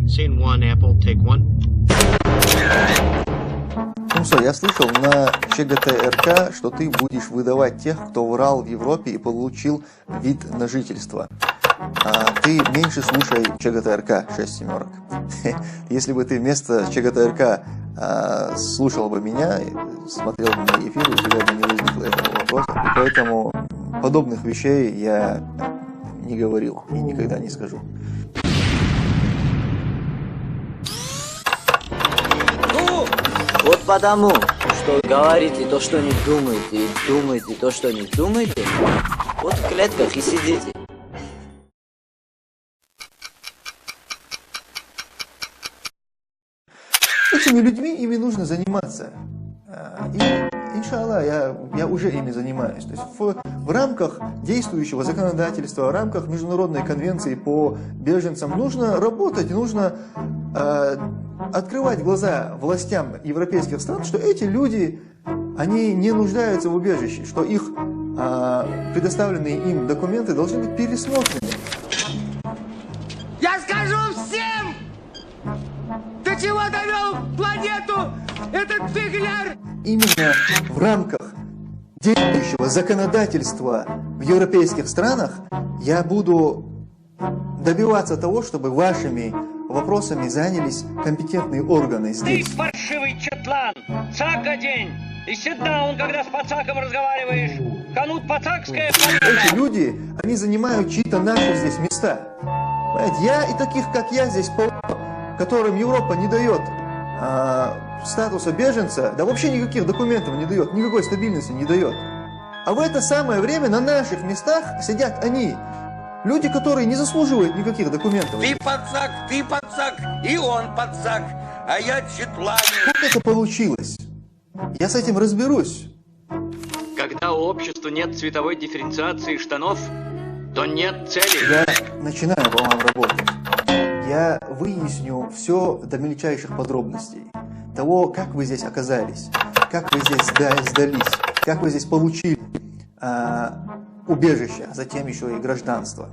Scene one, Apple, take one. Ну что, я слышал на ЧГТ-РК, что ты будешь выдавать тех, кто врал в Европе и получил вид на жительство. Ты меньше слушай ЧГТ-РК 6 семерок. Если бы ты вместо ЧГТ-РК слушал бы меня, смотрел бы мои эфиры, у тебя бы не возникло этого вопроса. И поэтому подобных вещей я не говорил и никогда не скажу. Вот потому, что говорите то, что не думаете, и думаете то, что не думаете, вот в клетках и сидите. Этими людьми, ими нужно заниматься. И, иншаллах, я уже ими занимаюсь. То есть в рамках действующего законодательства, в рамках Международной конвенции по беженцам нужно работать, нужно открывать глаза властям европейских стран, что эти люди, они не нуждаются в убежище, что их предоставленные им документы должны быть пересмотрены. Я скажу всем! До чего довел планету этот фигляр? Именно в рамках действующего законодательства в европейских странах я буду добиваться того, чтобы вашими вопросами занялись компетентные органы здесь. Ты паршивый четлан! Цака день! И ситдаун, когда с пацаком разговариваешь! Канут пацакская полина! Эти люди, они занимают чьи-то наши здесь места. Понимаете, я и таких, как я, здесь полно, которым Европа не дает статуса беженца, да вообще никаких документов не дает, никакой стабильности не дает. А в это самое время на наших местах сидят они, люди, которые не заслуживают никаких документов. Ты пацак, и он пацак, а я четланин. Как это получилось? Я с этим разберусь. Когда у общества нет цветовой дифференциации штанов, то нет цели. Я начинаю по вам работать. Я выясню все до мельчайших подробностей. Того, как вы здесь оказались, как вы здесь сдались, как вы здесь получили убежище, а затем еще и гражданство.